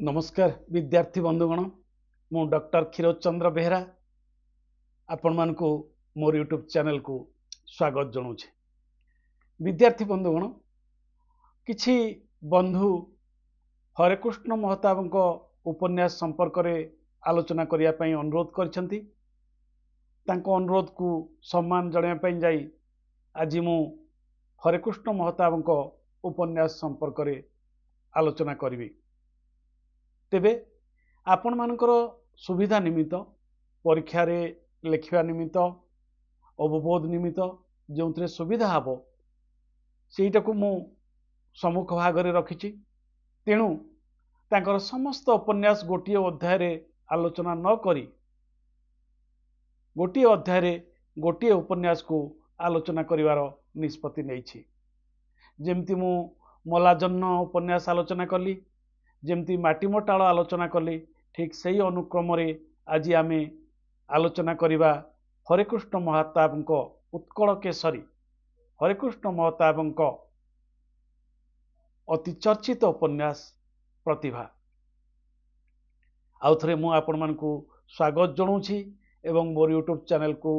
नमस्कार विद्यार्थी बंधुगण मु डॉक्टर क्षीरोद चंद्र बेहरा आपण मान को मोर यूट्यूब चैनल को स्वागत जनाऊे। विद्यार्थी बंधुगण किछि बंधु हरेकृष्ण महताब उपन्यास संपर्क में आलोचना करने पर अनुरोध करछंती। तांको अनुरोध को सम्मान जणाइबा जाई आज मु हरेकृष्ण महताब उपन्यास संपर्क में आलोचना करी। तेबे आपण मानकर सुविधा निमित्त परीक्षा रे लेखिबा निमित्त अवबोध निमित्त जो सुविधा हम सेटा को मु सम्मुख भाग में रखी। तेणु तांकर समस्त उपन्यास गोटे अध्याय रे आलोचना न करी गोटे अध्याय रे गोटे उपन्यास को आलोचना करिवार निष्पत्ति नेछि। जेमती मु मलाजन्न उपन्यास आलोचना कली, जेमती माटीमटाल आलोचना कली, ठीक सही अनुक्रम रे आज आमे आलोचना करिबा हरेकृष्ण महताब उत्कल केसरी हरेकृष्ण महताब अति चर्चित उपन्यास प्रतिभा। आउ थरे मु आपण मान को स्वागत जनाऊँ एवं मोर यूट्यूब चैनल को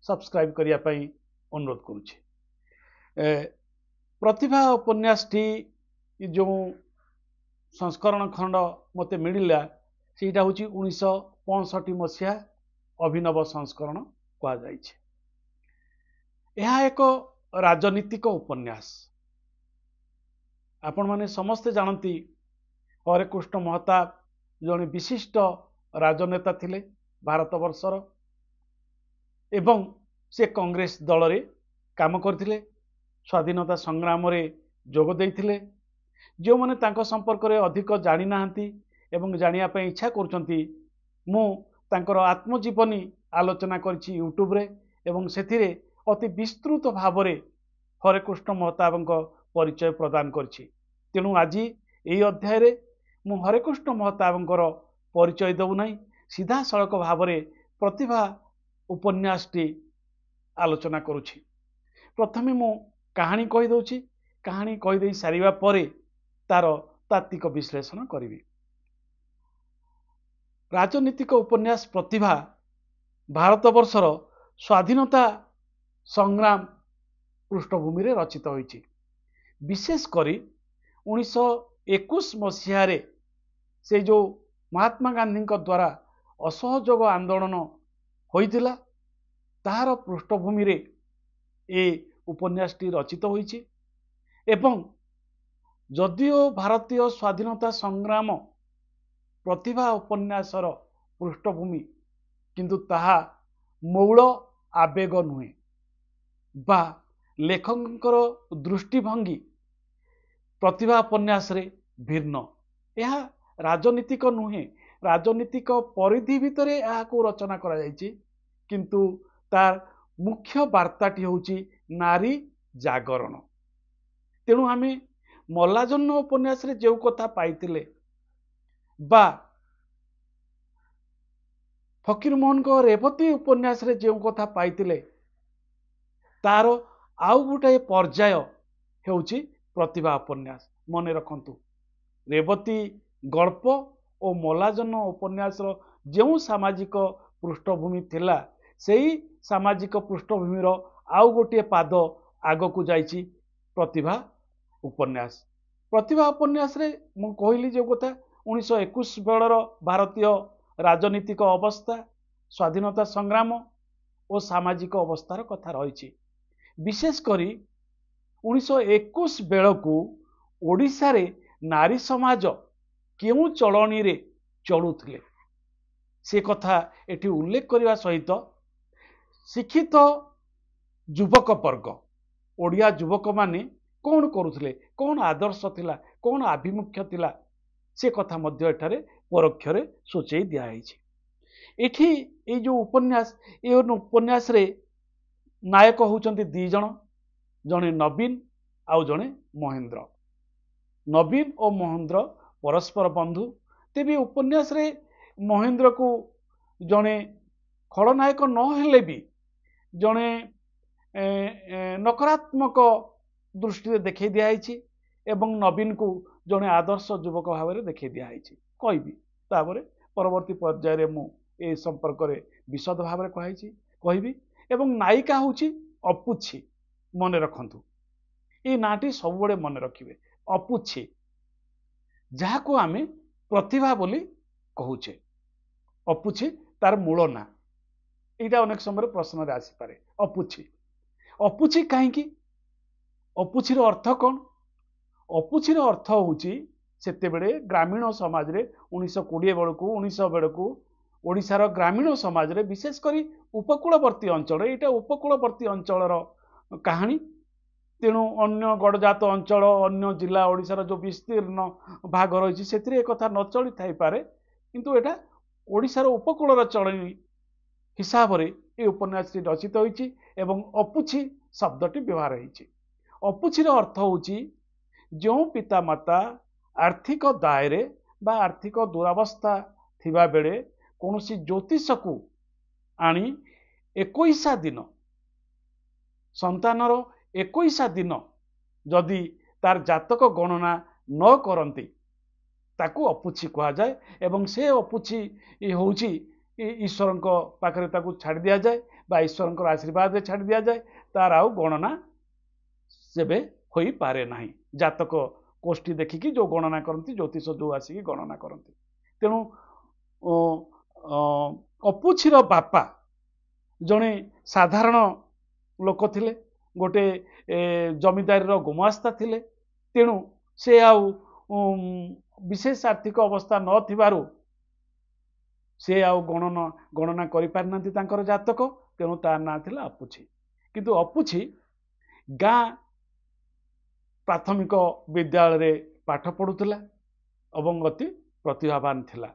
सब्सक्राइब करिया पई अनुरोध करुछि। प्रतिभा उपन्यास टी जो संस्करण खंड मते मिलिला सेटा होची 1965 मसीहा अभिनव संस्करण कहा जाइछे। यह एक राजनीतिक उपन्यास। आपण माने समस्ते जानती हरेकृष्ण महताब जने विशिष्ट राजनेता थिले भारत वर्षर एवं से कांग्रेस दल रे काम करथिले, स्वाधीनता संग्राम रे जोग देइथिले। जो माने तांको संपर्क रे अधिक जानि नाहंती एवं जानिया पे इच्छा करछंती मु तांकर आत्मजीवनी आलोचना करछि यूट्यूब रे एवं सेथिरे अति विस्तृत भाव रे हरेकृष्ण महताब परिचय प्रदान करछि। तेणु आज एई अध्याय रे मु हरेकृष्ण महताब परिचय देउ नै, सीधा सड़क भाव रे प्रतिभा उपन्यासटी आलोचना करुछि। प्रथमे मु कहानी कहि दउछि। कहानी कहि देई सारिबा परे तार तात्विक विश्लेषण करी। राजनीतिक उपन्यास प्रतिभा भारत वर्षर स्वाधीनता संग्राम पृष्ठभूमि रे रचित होइछि। विशेष करी 1921 मसीहा रे से जो महात्मा गांधी द्वारा असहयोग आंदोलन होइतिला तार पृष्ठभूमि रे ए उपन्यासटी रचित होइछि। एवं जदिओ भारतीय स्वाधीनता संग्राम प्रतिभा उपन्यासर पृष्ठभूमि किंतु ताहा मौल आवेग नुहे बा लेखकर दृष्टिभंगी प्रतिभा उपन्यास रे भिन्न। यह राजनीतिक नुहे, राजनीतिक परिधि भितर यह को रचना करा जायछि, किंतु तार मुख्य वार्ताटी होची नारी जागरण। तेणु आमे मल्लाजन्न उपन्यास रे जो कथा पाइतिले बा फकीर मोहन को रेवती उपन्यास रे जो कथा पाइतिले तार आउ गोटे पर्याय हेउची प्रतिभा उपन्यास। मने रखंतु रेवती गल्प और मल्लाजन्न उपन्यास जो सामाजिक पृष्ठभूमि थिला सेही सामाजिक पृष्ठभूमि रो आउ गोटे पाद आग को जाइछि प्रतिभा उपन्यास। प्रतिभा उपन्यास रे मु कहली जो कथा 1921 बेलर भारतीय राजनीतिक अवस्था, स्वाधीनता संग्राम और सामाजिक अवस्थार कथा रही। विशेष करी 1921 बेल को ओडिशा रे नारी समाज केउ चलनी रे चलुथिले से कथा एठी उल्लेख करने सहित शिक्षित युवक वर्ग ओडिया युवक माने कौन करुथिले, कौन आदर्श थिला, कौन आभिमुख्य थिला से कथा मध्य एठारे परोक्षरे सूचई दिया है। एठी ए जो उपन्यास ए उपन्यास रे नायक होउचंती दी जण, जणे नवीन आउ जणे महेंद्र। नवीन और महेंद्र परस्पर बंधु। तेबे उपन्यास रे महेंद्र को जणे खलनायक न हेले भी जणे नकारात्मक दृष्टि देखै दिया एवं नवीन को ଜଣେ ଆଦର୍ଶ ଯୁବକ ଭାବରେ ଦେଖାଇ ଦିଆହେଇଛି କହିବି। ତାପରେ ପରବର୍ତ୍ତୀ ପର୍ଯ୍ୟାୟରେ ମୁଁ ଏ ସମ୍ପର୍କରେ ବିଶଦ ଭାବରେ କହିବି। ଏବଂ ନାୟିକା ହେଉଛି ଅପୁଛି। ମନେ ରଖନ୍ତୁ, এই ନାଁଟି ସବୁବେଳେ ମନେ ରଖିବେ, ଅପୁଛି, ଯାହାକୁ ଆମେ ପ୍ରତିଭା ବୋଲି କହୁଛେ। ଅପୁଛି ତାର ମୂଳ ନାଁ। ଏଇଟା ଅନେକ ସମୟରେ ପ୍ରଶ୍ନରେ ଆସିପାରେ। ଅପୁଛି, ଅପୁଛି କାହିଁକି? ଅପୁଛିର ଅର୍ଥ କ'ଣ? ଅପୁଛିର ଅର୍ଥ ହେଉଛି ସେତେବେଳେ ଗ୍ରାମୀଣ ସମାଜରେ 1920 ବେଳକୁ 1900 ବେଳକୁ ଓଡ଼ିଶାର ଗ୍ରାମୀଣ ସମାଜରେ ବିଶେଷ କରି ଉପକୂଳବର୍ତ୍ତୀ ଅଞ୍ଚଳ, ଏଇଟା ଉପକୂଳବର୍ତ୍ତୀ ଅଞ୍ଚଳର କାହାଣୀ। ତେଣୁ ଅନ୍ୟ ଗଡ଼ଜାତ ଅଞ୍ଚଳ, ଅନ୍ୟ ଜିଲ୍ଲା ଓଡ଼ିଶାର ଯେଉଁ ବିସ୍ତୀର୍ଣ୍ଣ ଭାଗ ରହିଛି ସେଥିରେ ଏକଥା ନ ଚଳିଥାଇପାରେ, କିନ୍ତୁ ଏଇଟା ଓଡ଼ିଶାର ଉପକୂଳର ଚଳଣି ହିସାବରେ ଏ ଉପନ୍ୟାସଟି ରଚିତ ହୋଇଛି ଏବଂ ଅପୁଛି ଶବ୍ଦଟି ବ୍ୟବହାର ହୋଇଛି। ଅପୁଛିର ଅର୍ଥ ହେଉଛି ଯେଉଁ ପିତାମାତା ଆର୍ଥିକ ଦାୟରେ ବା ଆର୍ଥିକ ଦୁରାବସ୍ଥା ଥିବା ବେଳେ କୌଣସି ଜ୍ୟୋତିଷକୁ ଆଣି 21 ଦିନ ସନ୍ତାନର 21 ଦିନ ଯଦି ତାର ଜାତକ ଗଣନା ନ କରନ୍ତି ତାକୁ ଅପୁଛି କୁହାଯାଏ। ଏବଂ ସେ ଅପୁଛି ହେଉଛି ଈଶ୍ୱରଙ୍କ ପାଖରେ ତାକୁ ଛାଡ଼ି ଦିଆଯାଏ ବା ଈଶ୍ୱରଙ୍କର ଆଶୀର୍ବାଦରେ ଛାଡ଼ି ଦିଆଯାଏ। ତାର ଆଉ ଗଣନା ସେବେ ହୋଇପାରେ ନାହିଁ। ଜାତକ କୋଷ୍ଠୀ ଦେଖିକି ଯେଉଁ ଗଣନା କରନ୍ତି, ଜ୍ୟୋତିଷ ଯେଉଁ ଆସିକି ଗଣନା କରନ୍ତି। ତେଣୁ ଅପୁଛିର ବାପା ଜଣେ ସାଧାରଣ ଲୋକ ଥିଲେ, ଗୋଟେ ଜମିଦାରୀର ଗୁମାସ୍ତା ଥିଲେ। ତେଣୁ ସେ ଆଉ ବିଶେଷ ଆର୍ଥିକ ଅବସ୍ଥା ନଥିବାରୁ ସେ ଆଉ ଗଣନା କରିପାରିନାହାନ୍ତି ତାଙ୍କର ଜାତକ। ତେଣୁ ତା ନାଁ ଥିଲା ଅପୁଛି। କିନ୍ତୁ ଅପୁଛି ଗାଁ ପ୍ରାଥମିକ ବିଦ୍ୟାଳୟରେ ପାଠ ପଢ଼ୁଥିଲା ଏବଂ ଅତି ପ୍ରତିଭାବାନ ଥିଲା।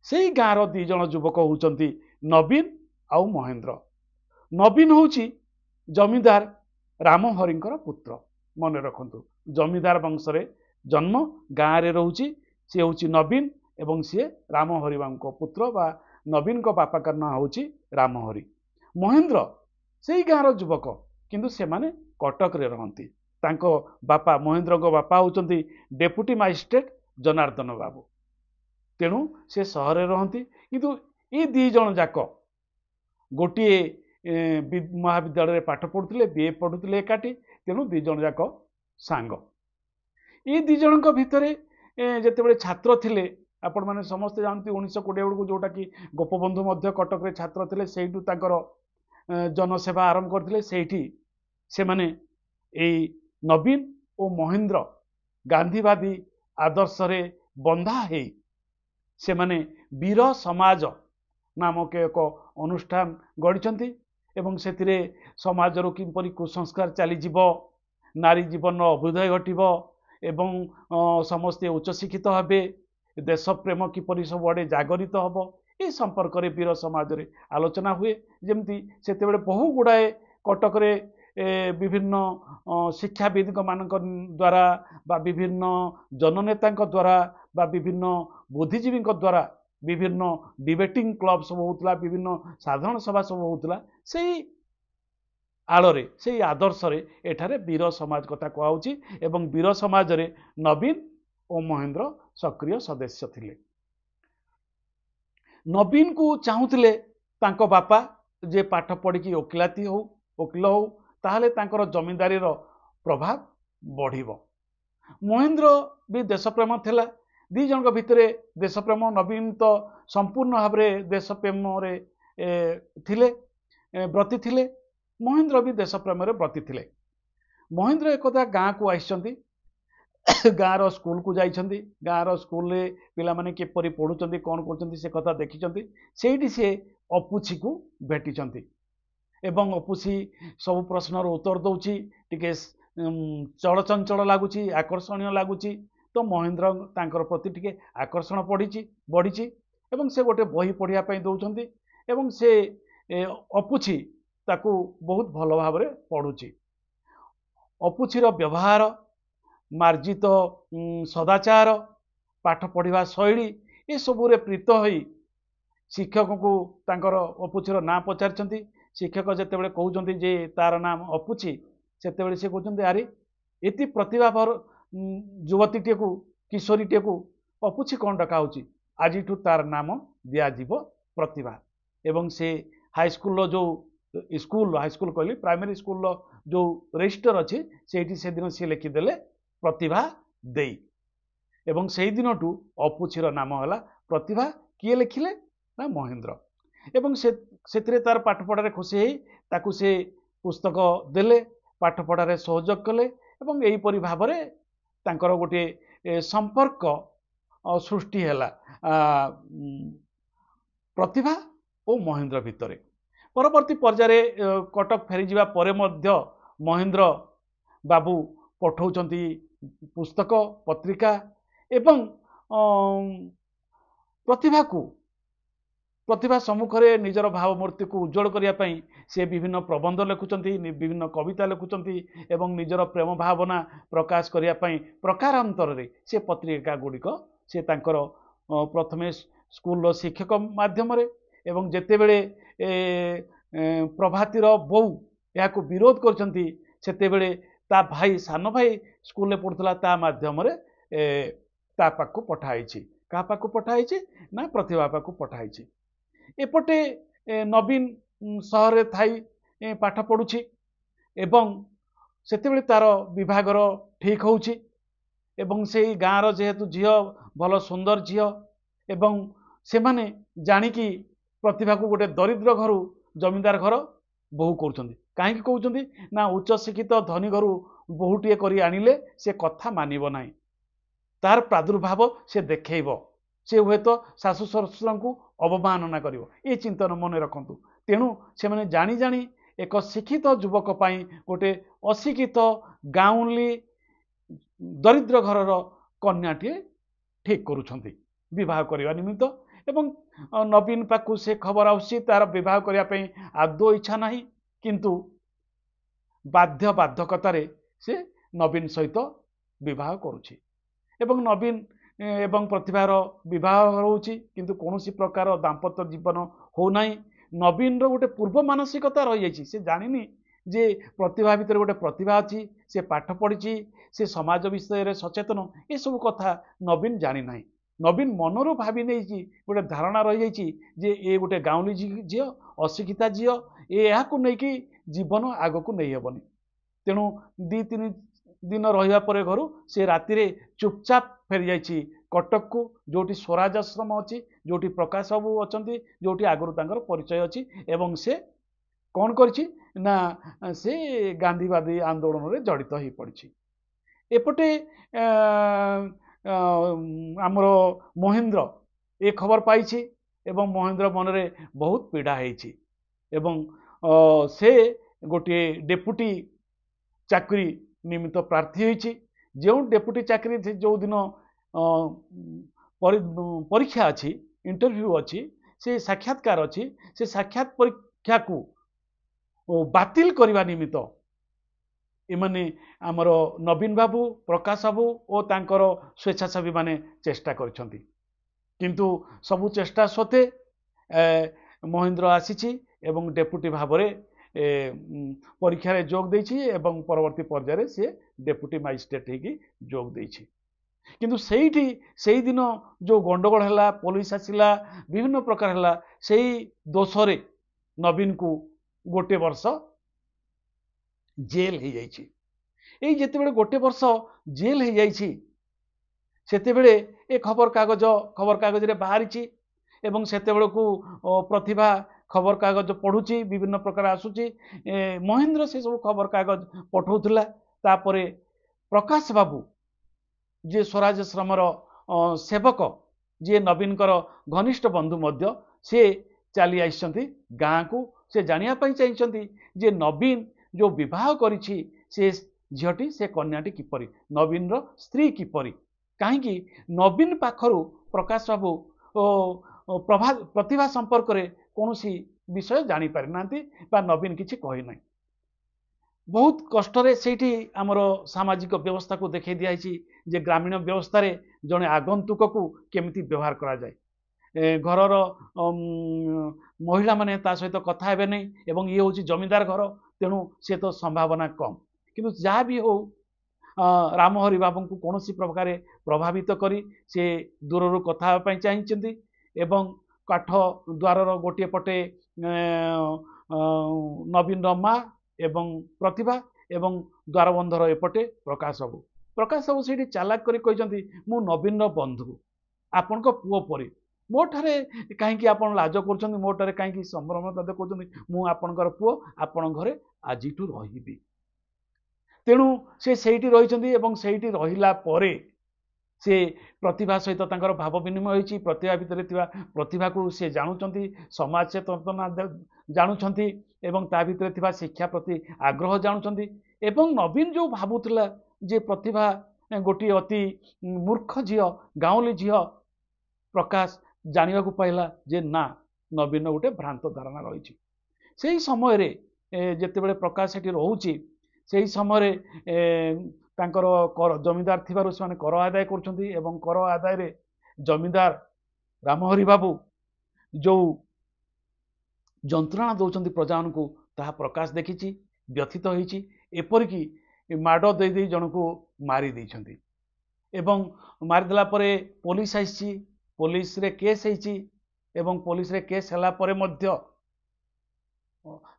ସେଇ ଗାଁର 2 ଜଣ ଯୁବକ ହେଉଛନ୍ତି ନବୀନ ଆଉ ମହେନ୍ଦ୍ର। ନବୀନ ହେଉଛି ଜମିଦାର ରାମହରିଙ୍କର ପୁତ୍ର। ମନେ ରଖନ୍ତୁ, ଜମିଦାର ବଂଶରେ ଜନ୍ମ, ଗାଁରେ ରହୁଛି। ସେ ହେଉଛି ନବୀନ ଏବଂ ସିଏ ରାମହରିଙ୍କ ପୁତ୍ର ବା ନବୀନଙ୍କ ବାପାଙ୍କ ନାଁ ହେଉଛି ରାମହରି। ମହେନ୍ଦ୍ର ସେଇ ଗାଁର ଯୁବକ, କିନ୍ତୁ ସେମାନେ କଟକରେ ରହନ୍ତି। ତାଙ୍କ ବାପା, ମହେନ୍ଦ୍ରଙ୍କ ବାପା ହେଉଛନ୍ତି ଡେପୁଟି ମାଜିଷ୍ଟ୍ରେଟ ଜନାର୍ଦ୍ଦନ ବାବୁ। ତେଣୁ ସେ ସହରରେ ରହନ୍ତି। କିନ୍ତୁ ଏ 2 ଜଣ ଯାକ ଗୋଟିଏ ମହାବିଦ୍ୟାଳୟରେ ପାଠ ପଢ଼ୁଥିଲେ, BA ପଢ଼ୁଥିଲେ ଏକାଠି। ତେଣୁ 2 ଜଣ ଯାକ ସାଙ୍ଗ। ଏ 2 ଜଣଙ୍କ ଭିତରେ ଯେତେବେଳେ ଛାତ୍ର ଥିଲେ, ଆପଣମାନେ ସମସ୍ତେ ଜାଣନ୍ତି 1920 ବେଳକୁ ଯେଉଁଟାକି ଗୋପବନ୍ଧୁ ମଧ୍ୟ କଟକରେ ଛାତ୍ର ଥିଲେ, ସେଇଠୁ ତାଙ୍କର ଜନସେବା ଆରମ୍ଭ କରିଥିଲେ। ସେଇଠି ସେମାନେ ଏଇ ନବୀନ ଓ ମହେନ୍ଦ୍ର ଗାନ୍ଧୀବାଦୀ ଆଦର୍ଶରେ ବନ୍ଧା ହେଇ ସେମାନେ ବୀର ସମାଜ ନାମକ ଏକ ଅନୁଷ୍ଠାନ ଗଢ଼ିଛନ୍ତି ଏବଂ ସେଥିରେ ସମାଜରୁ କିପରି କୁସଂସ୍କାର ଚାଲିଯିବ, ନାରୀ ଜୀବନର ଅଭ୍ୟୁଦୟ ଘଟିବ ଏବଂ ସମସ୍ତେ ଉଚ୍ଚଶିକ୍ଷିତ ହେବେ, ଦେଶ ପ୍ରେମ କିପରି ସବୁଆଡ଼େ ଜାଗରିତ ହେବ, ଏ ସମ୍ପର୍କରେ ବୀର ସମାଜରେ ଆଲୋଚନା ହୁଏ। ଯେମିତି ସେତେବେଳେ ବହୁ ଗୁଡ଼ାଏ କଟକରେ ବିଭିନ୍ନ ଶିକ୍ଷାବିଦଙ୍କ ମାନଙ୍କ ଦ୍ୱାରା ବା ବିଭିନ୍ନ ଜନନେତାଙ୍କ ଦ୍ୱାରା ବା ବିଭିନ୍ନ ବୁଦ୍ଧିଜୀବୀଙ୍କ ଦ୍ୱାରା ବିଭିନ୍ନ ଡିବେଟିଂ କ୍ଲବ ସବୁ ହେଉଥିଲା, ବିଭିନ୍ନ ସାଧାରଣ ସଭା ସବୁ ହେଉଥିଲା। ସେଇ ଆଳରେ, ସେଇ ଆଦର୍ଶରେ ଏଠାରେ ବୀର ସମାଜ କଥା କୁହାଯାଉଛି ଏବଂ ବୀର ସମାଜରେ ନବୀନ ଓ ମହେନ୍ଦ୍ର ସକ୍ରିୟ ସଦସ୍ୟ ଥିଲେ। ନବୀନକୁ ଚାହୁଁଥିଲେ ତାଙ୍କ ବାପା ଯେ ପାଠ ପଢ଼ିକି ଓକିଲ ହଉ, ତାହେଲେ ତାଙ୍କର ଜମିଦାରୀର ପ୍ରଭାବ ବଢ଼ିବ। ମହେନ୍ଦ୍ର ବି ଦେଶପ୍ରେମ ଥିଲା। 2 ଜଣଙ୍କ ଭିତରେ ଦେଶପ୍ରେମ। ନବୀନ ତ ସମ୍ପୂର୍ଣ୍ଣ ଭାବରେ ଦେଶପ୍ରେମରେ ଥିଲେ, ବ୍ରତୀ ଥିଲେ। ମହେନ୍ଦ୍ର ବି ଦେଶପ୍ରେମରେ ବ୍ରତୀ ଥିଲେ। ମହେନ୍ଦ୍ର ଏକଦା ଗାଁକୁ ଆସିଛନ୍ତି, ଗାଁର ସ୍କୁଲକୁ ଯାଇଛନ୍ତି। ଗାଁର ସ୍କୁଲରେ ପିଲାମାନେ କିପରି ପଢ଼ୁଛନ୍ତି, କ'ଣ କରୁଛନ୍ତି ସେ କଥା ଦେଖିଛନ୍ତି। ସେଇଠି ସେ ଅପୁଛିକୁ ଭେଟିଛନ୍ତି ଏବଂ ଅପୁଛି ସବୁ ପ୍ରଶ୍ନର ଉତ୍ତର ଦେଉଛି। ଟିକେ ଚଳଚଞ୍ଚଳ ଲାଗୁଛି, ଆକର୍ଷଣୀୟ ଲାଗୁଛି। ତ ମହେନ୍ଦ୍ର ତାଙ୍କର ପ୍ରତି ଟିକେ ଆକର୍ଷଣ ବଢ଼ିଛି ଏବଂ ସେ ଗୋଟେ ବହି ପଢ଼ିବା ପାଇଁ ଦେଉଛନ୍ତି ଏବଂ ସେ ଅପୁଛି ତାକୁ ବହୁତ ଭଲ ଭାବରେ ପଢ଼ୁଛି। ଅପୁଛିର ବ୍ୟବହାର, ମାର୍ଜିତ ସଦାଚାର, ପାଠ ପଢ଼ିବା ଶୈଳୀ ଏସବୁରେ ପ୍ରୀତ ହୋଇ ଶିକ୍ଷକଙ୍କୁ ତାଙ୍କର ଅପୁଛିର ନାଁ ପଚାରିଛନ୍ତି। ଶିକ୍ଷକ ଯେତେବେଳେ କହୁଛନ୍ତି ଯେ ତାର ନାମ ଅପୁଛି, ସେତେବେଳେ ସେ କହୁଛନ୍ତି, ଆରେ ଏତେ ପ୍ରତିଭାର युवतीटे को किशोरीटे को पपुछि कौन डका होची आज तार नाम दिज्व प्रतिभा एवं से हाईस्कल जो स्कूल हाईस्कल कहली प्राइमरी स्कूल जो रजिस्टर अच्छी से दिन सी लिखिदेले प्रतिभा दे एवं से दिन टू अपुछीर नाम है प्रतिभा किए लिखिले ना महेंद्र एवं से तार पाठपढ़ार खुशी ताकू से पुस्तक देले पाठपढ़ार सहयोग कले एवं यहीपरि भाव में गोटे संपर्क सृष्टि है प्रतिभा और महेंद्र भितर परवर्ती पर्याय कटक फेरी जावा परे मध्य महेंद्र बाबू पठाउछंती पुस्तक पत्रिका एवं प्रतिभा सम्मुखें निजर भावमूर्ति को उज्जवल करने से विभिन्न प्रबंध लिखुंट विभिन्न कविता लिखुंट एवं निजर प्रेम भावना प्रकाश करने प्रकारांतर से पत्रिका गुड़िक से तांकर प्रथमे स्कूल शिक्षक माध्यम एवं जेतेबेले प्रभातीर बो या विरोध करछंती सेतेबेले ता भाई सान भाई स्कूल पढ़ुला ता माध्यम ता पाखु पठाई क्या पाखु पठाई ना प्रतिभा पाखु पठाई एपटे नवीन सहर थाई पाठ पढ़ुछि एवं सेतेबेले तार विभागर ठीक होउछि एवं से गाँव जेहेतु झील भल सुंदर झील एवं से माने जानिकी प्रतिभा को गोटे दरिद्र घर जमींदार घर बहु करुँच कहीं कहते ना उच्च शिक्षित धनी घर बहुटीए कर आनिले से कथा मानिब ना तार प्रादुर्भाव से देखब से हुए तो शाशु शशुर को अवमानना कर ये चिंतन मन रखु तेणु से मैंने जानी जानी एक शिक्षित युवक गोटे अशिक्षित गाँवली दरिद्र घरर कन्याटीए ठीक करुछंती विवाह करने निमित्त एवं नवीन पाखु से खबर आउसी तार विवाह करने आदौ इच्छा नहीं किंतु बाध्यकतार से नवीन सहित विवाह करुछि एवं नवीन एवं प्रतिभार विवाह होउछि किंतु कौनसी प्रकार दाम्पत्य जीवन हो नहीं नवीन रो गोटे पूर्व मानसिकता रही जाइछि से जानिनी जे प्रतिभा भीतर गोटे प्रतिभा अच्छी से पाठ पढ़ी से समाज विषय सचेतन ये सब कथा नवीन जानी ना नवीन मनरू भावी नहीं गोटे धारणा रही जाइछि जे ये गोटे गाँवली झी अशिक्षिता झी यहाँ नहीं जीवन आग को नहीं हेबनी तेणु दी तीन दिन रहा घर से राति चुपचाप फेरी जाइछि कटक को जोटी स्वराज आश्रम अच्छी जोटी प्रकाश बाबू अच्छा जोटी आगुरी परिचय अच्छी एवं से कौन करछि ना से गांधीवादी आंदोलन में जड़ित हो पड़ी एपटे आमर महेंद्र ए खबर पाई एवं महेंद्र मनरे बहुत पीड़ा है एवं से गोटे डेपुटी चाकरी निमित्त प्रार्थी होइछि जो डेपुटी चाकरी जो दिन परीक्षा अच्छी इंटरव्यू अच्छी से साक्षात्कार अच्छी से साक्षात परीक्षा को बातिल करने निमित्त इमाने आमर नवीन बाबू प्रकाश बाबू और तांकर स्वेच्छासेवी माने चेष्टा करछंती किंतु सबु चेष्टा सत्वे महेंद्र आसीछि एवं डेपुटी भाव परीक्षा जोग देछि एवं परवर्ती पर्याय से डेपुटी मजिस्ट्रेट होगी जोग देछि किंतु से दिन जो गंडगोल है पुलिस आसला विभिन्न प्रकार है से दोषरे नवीन को गोटे वर्ष जेल हो जाइछि एई जेतेबेले गोटे वर्ष जेल हो जाइछि सेतेबेले ए खबर कागज रे बाहरिछि एवं सेतेबेले को प्रतिभा खबर कागज पढ़ुछि विभिन्न प्रकार आसुछि महेंद्र से सब खबर कागज पठाउथला तापरे प्रकाश बाबू जे स्वराज आश्रमर सेवक जे नवीन घनिष्ठ बंधु मध्य से चली आइछंती गाँ को से जानिया पई चाहिछंती जे नवीन जो विवाह करिछि से झीटी से कन्याटी किपरि नवीन रो स्त्री किपरि कहीं नवीन पाखरु प्रकाश बाबू प्रतिभा संपर्क रे कौनसी विषय जानी पारि नांती बा नवीन किछि कहि नै बहुत कष्टरे सेठी आमर सामाजिक व्यवस्था को देखै दियाछि जे ग्रामीण व्यवस्था रे जने आगंतुक को केमिति व्यवहार करा जाय घरर महिला माने ता सहित कथा हेबे नै एवं ये होछि जमींदार घर तेणु से तो संभावना कम किंतु जहाँ भी हो रामहरि बाबू को कौन प्रकार प्रभावित करी से दूर कथा चाहिए एवं काठ द्वार गोटे पटे नवीन माँ एवं प्रतिभा एवं द्वारबंधर एपटे प्रकाश बाबू से चालाक करी मु नवीन बंधु आपण पुओ परी मोठारे कहीं आप लाज कर मोटारे कहीं संभ्रमता देखते मु आपणकर पुओ आपण घरे आज रही तेणु से रही रहिला परे से प्रतिभा सहित भाव विनिमय होती प्रतिभा भितर प्रतिभा को से जानुंट समाज चेतना जानुंट एवं ता भितर शिक्षा प्रति आग्रह जानुंट एवं नवीन जो भावुला जे प्रतिभा गोटे अति मूर्ख झी गाँवली झी प्रकाश जाना पाइला जे ना नवीन गोटे भ्रांत धारणा रही से समय जिते प्रकाश से रोचे से समय तांकर कर जमीदार थिबारु से कर आदाय करुछंती एवं कर आदाय रे जमीदार रामहरि बाबू जो जंत्रणा दौरान प्रजा को ताहा प्रकाश देखी व्यथित होईची एपरिकी माड़ दे दे जन को मारी देइछंती एवं मारिदेला परे पुलिस आइछि पुलिस रे केस होईची एवं पुलिस रे केस हला परे मध्य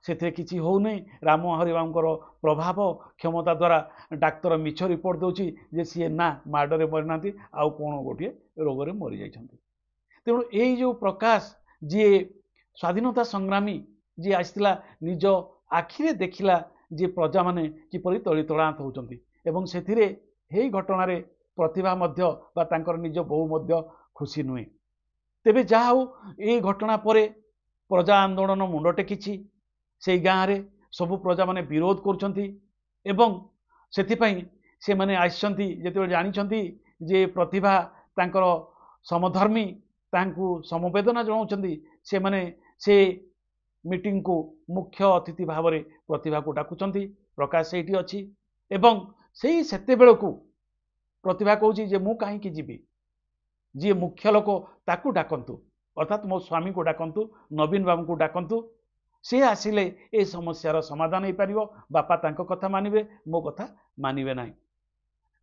से किसी हो नहीं रामहरि बाबूर प्रभाव क्षमता द्वारा डाक्तर मिछ रिपोर्ट दूसरी जे सी ना मार्डर मरीना आउ कौन गोटे रोग मरी जाइछंती तेणु यही जो प्रकाश जी स्वाधीनता संग्रामी जी आसला निज आखिरे देखिला जे प्रजा माने किपरि तलितलांत होउछंती एवं सेथिरे हेई घटना रे प्रतिभा मध्य बा तांकर निज बहु मध्य खुशी नुहे तेबे जा हो ए घटना परे प्रजा आंदोलन मुंड टेकिछि से गाँव में सबू प्रजा माने विरोध से माने आइसंती जेते जानिछंती जे प्रतिभा तांकर समधर्मी तांकु समवेदना जनाउछंती से माने से मीटिंग को मुख्य अतिथि भाव में प्रतिभा को डाकुचंती प्रकाश सेठी अछि एवं सेही सेते बेल को प्रतिभा कहूची जे मु काहे की जीवी जी मुख्य लोक ताकू डाकंतु अर्थात मो स्वामी को डाकंतु नवीन बाबू को डाकंतु से आसिले ए समस्यार समाधान हो पार बापा तांको कथा मानिबे मो कथा मानिबे नाही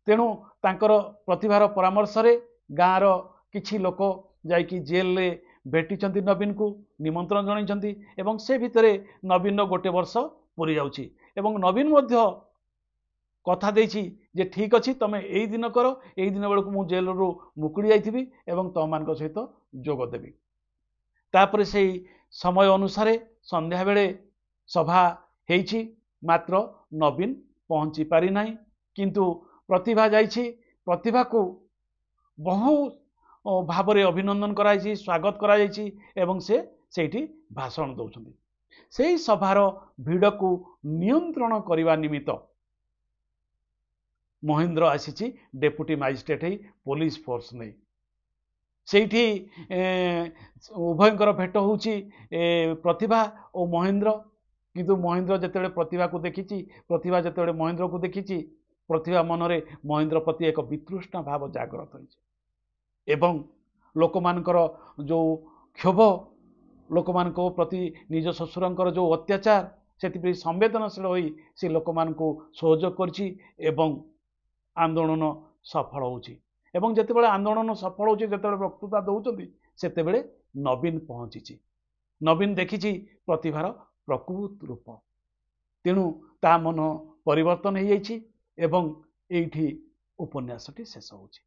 तेणु तांकर प्रतिभार परामर्श रे गाँर किछि लोक जाइकी जेल रे भेटिचंती नवीन को निमंत्रण जणाइचंती एवं से भितरे नवीन गोटे वर्ष पूरी जाउची एवं नवीन मध्य कथा देछि जे ठीक अछि तमे एई दिन करो एई दिन बेलको मु जेल रो मुकुड़ी जाइथिबी एवं तम मानक सहित जोग देबी तापर से समय अनुसार संध्या बेले सभा हेइछि मात्र नवीन पहुंची पारि नाही किंतु प्रतिभा जाइछि प्रतिभा को बहु भाव में अभिनंदन कराइछि स्वागत कराइछि एवं से सेठी भाषण दउछंती सेही सभार भिड़ को नियंत्रण करने निमित्त महेंद्र आसीछि डेप्यूटी मजिस्ट्रेट ही पुलिस फोर्स नहीं सेठी उभयंकर भेट होउछि प्रतिभा और महेंद्र किंतु महेंद्र जेतेबेले प्रतिभा को देखिछि प्रतिभा जेतेबेले महेंद्र को देखिछि प्रतिभा मनरे महेंद्र प्रति एक वितृष्ण भाव जागृत होइछि एवं लोकमानकर जो क्षोभ लोकमानक प्रति निज ससुरंकर जो अत्याचार से संवेदनशील होई से लोकमानक सहयोग करछि एवं आंदोलन सफल होउछि एवं जेतेबेले आंदोलन सफल होउछि जेतेबेले वक्तृता दउछंती सेतेबेले नवीन पहुंचीछि नवीन देखिछि प्रतिभार प्रकृत रूप तेणु ता मन परिवर्तन हो जाइछि एवं एठी उपन्यासटी शेष होउछि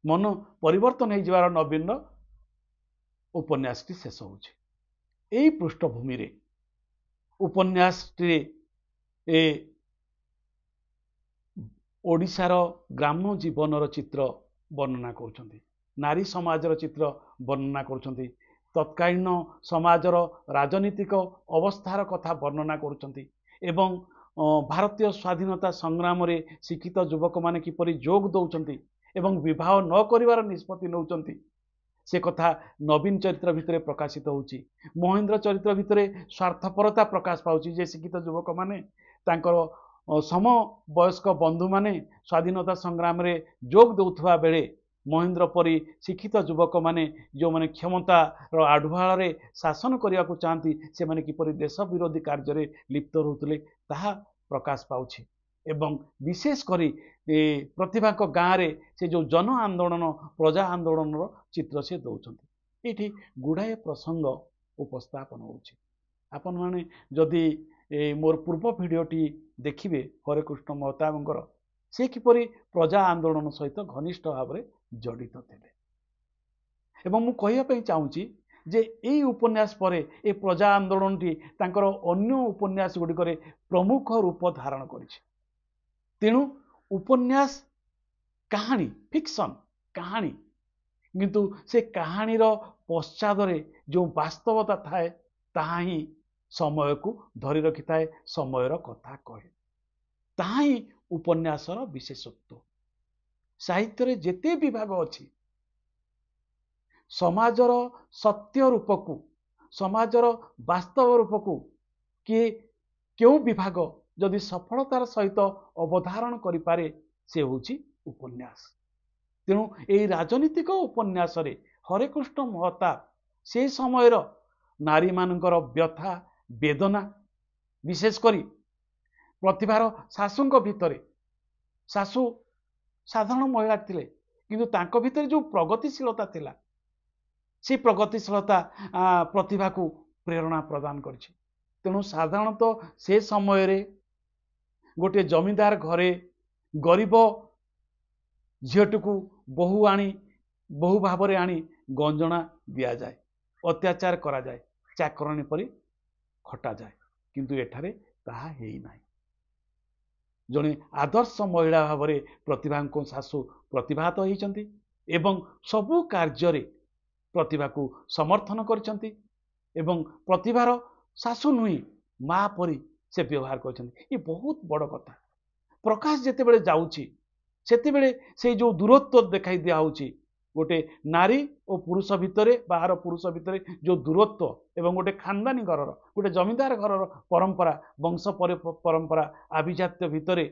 मन परिवर्तन हो जिवार नवीन उपन्यासटी शेष होउछि एई पृष्ठभूमि रे उपन्यासटी ए ओडिशार ग्राम्य जीवनर चित्र वर्णना करुछंती नारी समाजर चित्र वर्णना करुछंती तत्कालीन समाजर राजनीतिक अवस्थार कथा वर्णना करुछंती एवं भारतीय स्वाधीनता संग्राम रे शिक्षित युवक माने किपरि जोग दउछंती एवं विवाह न करिवार निष्पत्ति नउछंती से कथा नवीन चरित्र भितर प्रकाशित होउची महेंद्र चरित्र भितर स्वार्थपरता प्रकाश पाउची जे शिक्षित युवक माने तांकर सम वयस्क बंधु माने स्वाधीनता संग्राम रे जोग दउथवा बेले महेंद्र परी शिक्षित युवक माने जो माने क्षमता आढुआल रे शासन करिया को चाहती से माने किपरि देश विरोधी कार्य रे लिप्त रहउतले ताहा प्रकाश पाउछि एवं विशेष करी ପ୍ରତିଭା ଗାँ रे से जो जन आंदोलन प्रजा आंदोलन चित्र से दौरान ये गुड़ाए प्रसंग उपस्थापन होछि। आपण माने जदि मोर पूर्व भिडियोटी देखिए हरेकृष्ण महताबंकर से किपरि प्रजा आंदोलन सहित घनिष्ठ भाव में जड़ित थे। एवं मु कहिया चाहूँगी जे यही उपन्यास पर ए प्रजा आंदोलन टी तांकर अन्य उपन्यास गुड़िक प्रमुख रूप धारण करिछि। तेणु उपन्यास कहानी फिक्शन कहानी किंतु से कहानीर पश्चादरे जो वास्तवता थाए ताहा ही समय को धरी रखि थाए, समयर कथा कहे, ताहा ही उपन्यासर विशेषत्व। साहित्य रे जेते विभाग अछि समाजर सत्य रूप को समाजर वास्तव रूप को किए क्यों विभाग जदि सफलतार सहित अवधारण करिपारे से होछि उपन्यास। तेणु यही राजनीतिक उपन्यास रे हरेकृष्ण महताब से समयर नारी मानकर व्यथा वेदना विशेष करी प्रतिभार शाशुंक भितरे शाशु साधारण महिला थिले किंतु तांको भितरे जो प्रगतिशीलता थिला से प्रगतिशीलता प्रतिभा को प्रेरणा प्रदान करछि। तेणु साधारणतः से समय रे गोटे जमींदार घरे गरीब झीटी को बहु आनी बहु भाव में आनी गंजना दिया जाए, अत्याचार करा जाए, चाकरणी परी खटा जाए, किंतु एठारे ताहा हेई नाही। जने आदर्श महिला भाव में प्रतिभा को शाशु प्रतिभात होइचंती एवं सबु कार्य रे प्रतिभा को समर्थन करचंती एवं प्रतिभार शाशु नुई माँ परी से व्यवहार करचंती। ये बहुत बड़ कथा। प्रकाश जेते बेले जाउची सेते बेले से जो दूरत्व देखाई दिया होची गोटे नारी और पुरुष भितरे बाहर पुरुष भितरे जो दूरत्व एवं गोटे खानदानी घर गोटे जमींदार घर परंपरा वंश परंपरा आभिजात्य भितरे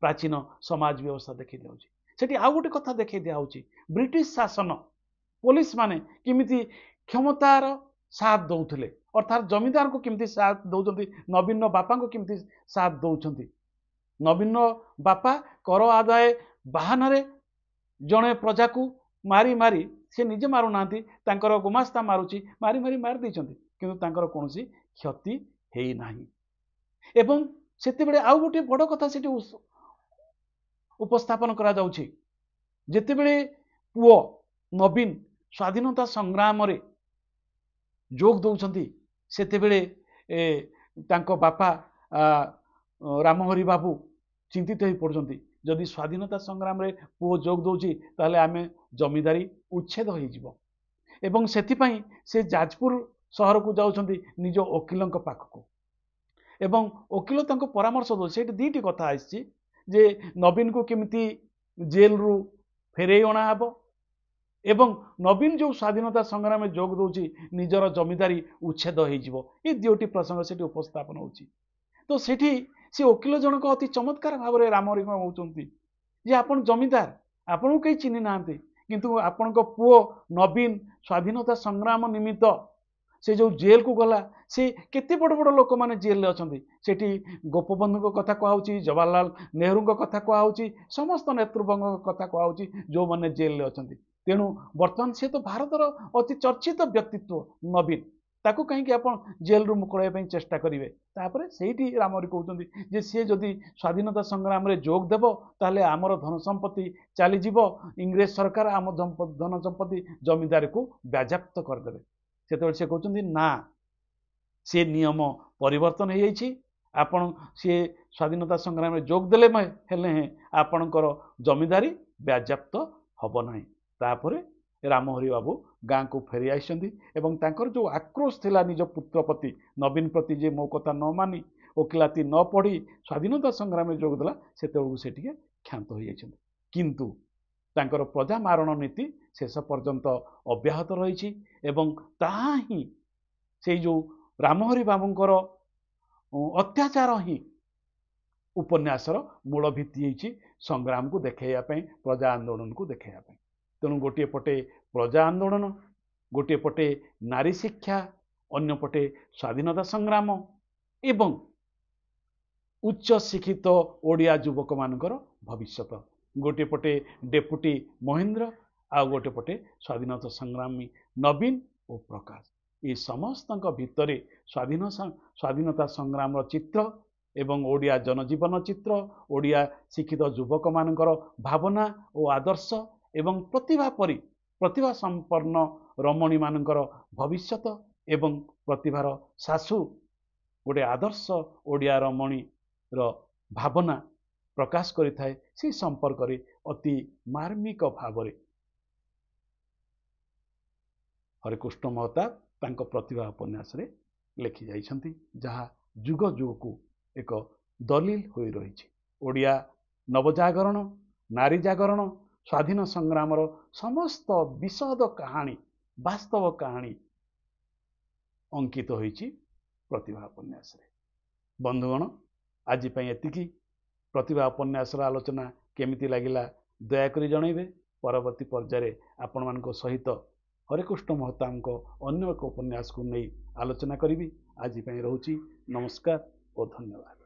प्राचीन समाज व्यवस्था देखी दिया होची। सेठी आ गोटे कथा देखी दिया होची ब्रिटिश शासन पुलिस माने किमिति क्षमतार साथ दौथले अर्थात जमींदार को किमिति साथ दौचंती, नवीन बापा को किमिति साथ दौचंती। नवीन बापा कर आदाय बाहाना जड़े प्रजा को मारी मारी से निजे मारू नांती तांकर गुमास्ता मारुची मारी मारी मार देइचंती किंतु तांकर कोनोसी क्षति हेई नाही। एवं सेते बेले आउ गोटे बड़ कथा सेठी उपस्थापन करा जाउची जेते बेले पुओ नवीन स्वाधीनता संग्राम रे जोग दौचंती सेते बेले तांको बापा रामहरि बाबू चिंतित हो पड़ती जदि स्वाधीनता संग्राम रे पुओ जोग दौची ताहले आमे जमींदारी उच्छेद हो जिवो एवं सेथिपई से जाजपुर शहर को जाउछंती निज वकीलंक पाखको एवं वकील तांको परामर्श दो सेठी दीटी कथा आइछि जे नवीन को केमिति जेल रु फेरै अणा हबो एवं नवीन जो स्वाधीनता संग्राम में जोग दौची निजर जमींदारी उच्छेद हो जिवो। ये दुईटी प्रसंग सेठी उपस्थापन होची। तो सेठी से वकील जनक अति चमत्कार भाव में रामहरि होउचंती जे आपण जमींदार आपण कई चिन्ह नांती किंतु आपण को पुओ नवीन स्वाधीनता संग्राम निमित्त से जो जेल को गला से केते बड़ बड़ लोक माने जेल अच्छा सेठी गोपबंधु कथा कहउची जवाहरलाल नेहरू कथा कहउची समस्त नेतृबंग कथा कहउची जो माने जेल अच्छा। तेणु वर्तमान से तो भारतर अति चर्चित व्यक्तित्व नवीन ताकू कहीं आप जेल रु मुकड़ाई चेष्टा करेंगे तापर से रामहरि कहते जे सी जदि स्वाधीनता संग्राम में जोग देव ताले आमर धन संपत्ति चलीज इंग्रेज सरकार आम धन संपत्ति जमींदार को बाज्याप्त करदे से कहते ना से नियम परिवर्तन हो जाइए आपण सी स्वाधीनता संग्राम में जोग देले हेले आपणकर जमींदारी बाज्याप्त हब नहीं। तापर रामहरि बाबू गाँ को फेरी आइसंती एवं तांकर जो आक्रोश थिला निज पुत्र प्रति नवीन प्रति जे मो कथा न मानी वकिलाती न पढ़ी स्वाधीनता संग्राम में जोग देला सेतेबेळु से टिके क्षांत हो जाइछन्ती किंतु तांकर प्रजा मारण नीति शेष पर्यंत अब्याहत रही एवं ताहा ही से जो रामहरि बाबूंकर अत्याचार ही उपन्यासर मूल भित्ति होइछि संग्राम को देखाइया पई प्रजा आंदोलन को देखाइया पई। तेणु गोटे पटे प्रजा आंदोलन गोटे पटे नारी शिक्षा अन्य पटे स्वाधीनता संग्राम एवं उच्च शिक्षित ओडिया युवक मानकर भविष्यत गोटे पटे डेपुटी महेंद्र आ गोटे पटे स्वाधीनता संग्रामी नवीन और प्रकाश ये समस्त भितर स्वाधीनता संग्राम चित्र एवं ओडिया जनजीवन चित्र ओडिया शिक्षित युवक मानकर भावना और आदर्श एवं प्रतिभा संपन्न रमणी मानकर भविष्यत एवं प्रतिभार सासु गोटे आदर्श ओडिया रमणी भावना प्रकाश करिथाए से संपर्क रे अति मार्मिक भाव हरिकृष्ण महताब तांको प्रतिभा उपन्यास रे लिखि जाइछन्ति जहा जुग जुग को एक दलील होई रही ओडिया नवजागरण नारी जागरण स्वाधीन संग्राम समस्त विशद कहानी वास्तव कहानी अंकित होईछि प्रतिभा उपन्यास रे। बंधुगण आज एतिकी प्रतिभा उपन्यास आलोचना केमिति लागिला दयाकरी जनइबे परवर्ती पर्याय आपण मानक सहित हरिकृष्ण महताब अन्य एक उपन्यास को नहीं आलोचना करी आज रोची नमस्कार और धन्यवाद।